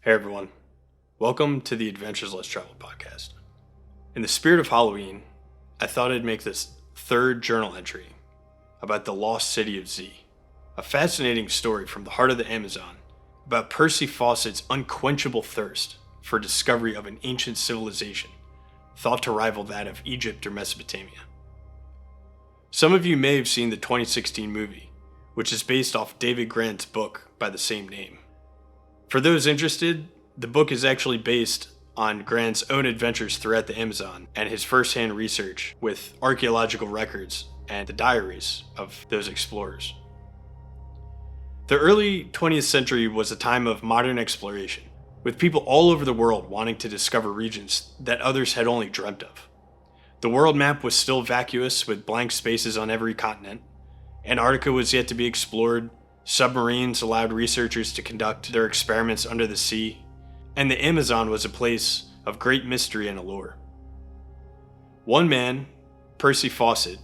Hey everyone, welcome to the Adventures Less Traveled podcast. In the spirit of Halloween, I thought I'd make this third journal entry about the lost city of Z, a fascinating story from the heart of the Amazon about Percy Fawcett's unquenchable thirst for discovery of an ancient civilization thought to rival that of Egypt or Mesopotamia. Some of you may have seen the 2016 movie, which is based off David Grant's book by the same name. For those interested, the book is actually based on Grant's own adventures throughout the Amazon and his first-hand research with archaeological records and the diaries of those explorers. The early 20th century was a time of modern exploration, with people all over the world wanting to discover regions that others had only dreamt of. The world map was still vacuous with blank spaces on every continent. Antarctica was yet to be explored. Submarines allowed researchers to conduct their experiments under the sea, and the Amazon was a place of great mystery and allure. One man, Percy Fawcett,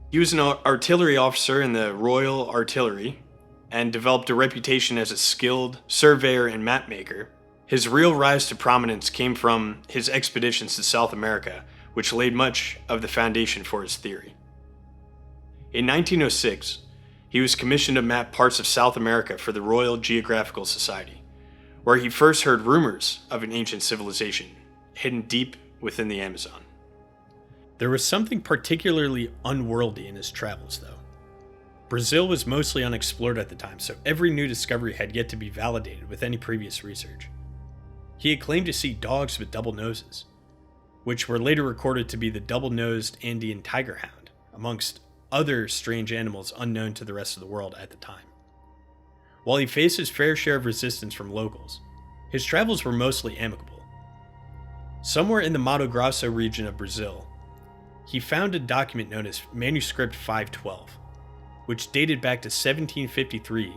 he was an artillery officer in the Royal Artillery and developed a reputation as a skilled surveyor and mapmaker. His real rise to prominence came from his expeditions to South America, which laid much of the foundation for his theory. In 1906, he was commissioned to map parts of South America for the Royal Geographical Society, where he first heard rumors of an ancient civilization hidden deep within the Amazon. There was something particularly unworldly in his travels, though. Brazil was mostly unexplored at the time, so every new discovery had yet to be validated with any previous research. He had claimed to see dogs with double noses, which were later recorded to be the double-nosed Andean tiger hound, amongst other strange animals unknown to the rest of the world at the time. While he faced his fair share of resistance from locals, his travels were mostly amicable. Somewhere in the Mato Grosso region of Brazil, he found a document known as Manuscript 512, which dated back to 1753,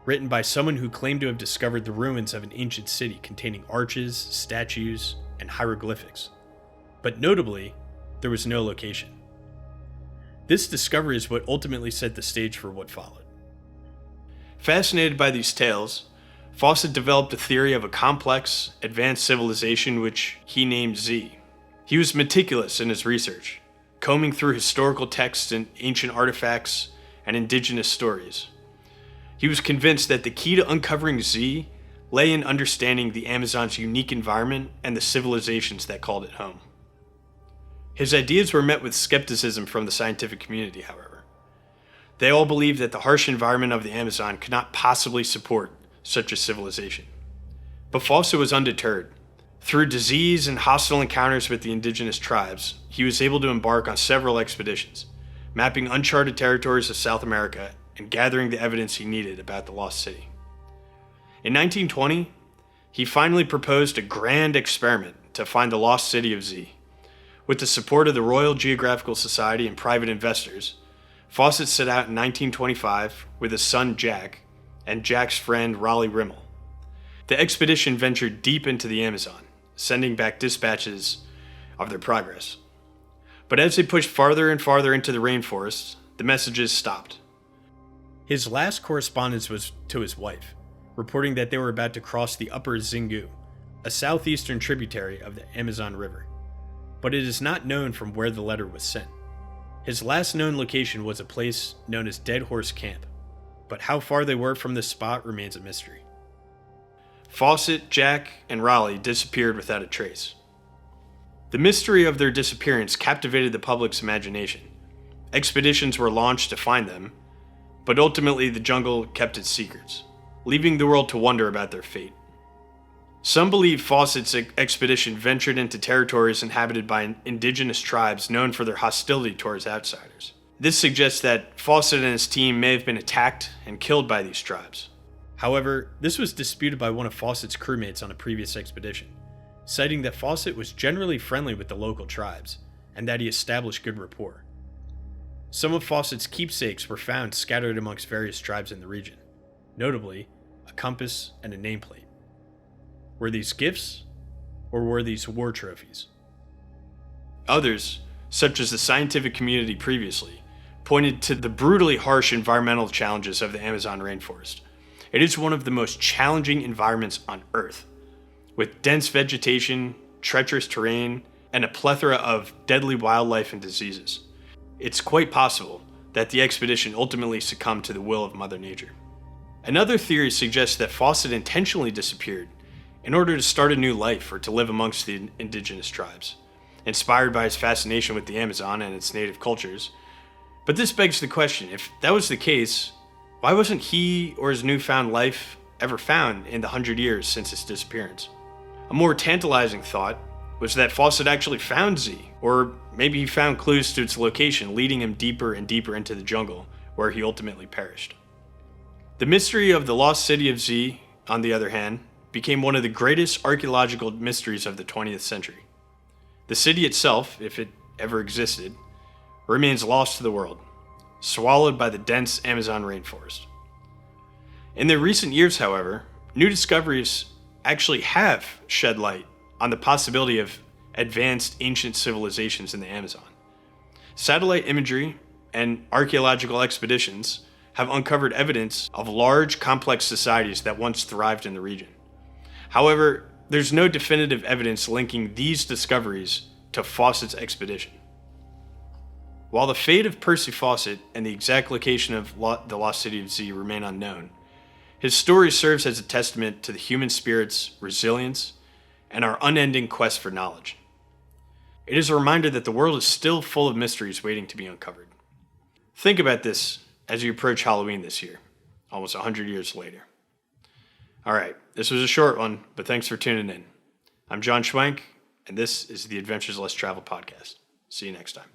written by someone who claimed to have discovered the ruins of an ancient city containing arches, statues, and hieroglyphics. But notably, there was no location. This discovery is what ultimately set the stage for what followed. Fascinated by these tales, Fawcett developed a theory of a complex, advanced civilization which he named Z. He was meticulous in his research, combing through historical texts and ancient artifacts and indigenous stories. He was convinced that the key to uncovering Z lay in understanding the Amazon's unique environment and the civilizations that called it home. His ideas were met with skepticism from the scientific community, however. They all believed that the harsh environment of the Amazon could not possibly support such a civilization. But Fawcett was undeterred. Through disease and hostile encounters with the indigenous tribes, he was able to embark on several expeditions, mapping uncharted territories of South America and gathering the evidence he needed about the lost city. In 1920, he finally proposed a grand experiment to find the lost city of Z. With the support of the Royal Geographical Society and private investors, Fawcett set out in 1925 with his son Jack and Jack's friend Raleigh Rimmel. The expedition ventured deep into the Amazon, sending back dispatches of their progress. But as they pushed farther and farther into the rainforests, the messages stopped. His last correspondence was to his wife, reporting that they were about to cross the upper Xingu, a southeastern tributary of the Amazon River. But it is not known from where the letter was sent. His last known location was a place known as Dead Horse Camp, but how far they were from this spot remains a mystery. Fawcett, Jack, and Raleigh disappeared without a trace. The mystery of their disappearance captivated the public's imagination. Expeditions were launched to find them, but ultimately the jungle kept its secrets, leaving the world to wonder about their fate. Some believe Fawcett's expedition ventured into territories inhabited by indigenous tribes known for their hostility towards outsiders. This suggests that Fawcett and his team may have been attacked and killed by these tribes. However, this was disputed by one of Fawcett's crewmates on a previous expedition, citing that Fawcett was generally friendly with the local tribes and that he established good rapport. Some of Fawcett's keepsakes were found scattered amongst various tribes in the region, notably a compass and a nameplate. Were these gifts, or were these war trophies? Others, such as the scientific community previously, pointed to the brutally harsh environmental challenges of the Amazon rainforest. It is one of the most challenging environments on Earth, with dense vegetation, treacherous terrain, and a plethora of deadly wildlife and diseases. It's quite possible that the expedition ultimately succumbed to the will of Mother Nature. Another theory suggests that Fawcett intentionally disappeared in order to start a new life or to live amongst the indigenous tribes, inspired by his fascination with the Amazon and its native cultures. But this begs the question, if that was the case, why wasn't he or his newfound life ever found in the 100 years since his disappearance? A more tantalizing thought was that Fawcett actually found Z, or maybe he found clues to its location, leading him deeper and deeper into the jungle, where he ultimately perished. The mystery of the lost city of Z, on the other hand, became one of the greatest archaeological mysteries of the 20th century. The city itself, if it ever existed, remains lost to the world, swallowed by the dense Amazon rainforest. In the recent years, however, new discoveries actually have shed light on the possibility of advanced ancient civilizations in the Amazon. Satellite imagery and archaeological expeditions have uncovered evidence of large, complex societies that once thrived in the region. However, there's no definitive evidence linking these discoveries to Fawcett's expedition. While the fate of Percy Fawcett and the exact location of the lost city of Z remain unknown, his story serves as a testament to the human spirit's resilience and our unending quest for knowledge. It is a reminder that the world is still full of mysteries waiting to be uncovered. Think about this as you approach Halloween this year, almost 100 years later. All right, this was a short one, but thanks for tuning in. I'm John Schwenk, and this is the Adventures Less Travel podcast. See you next time.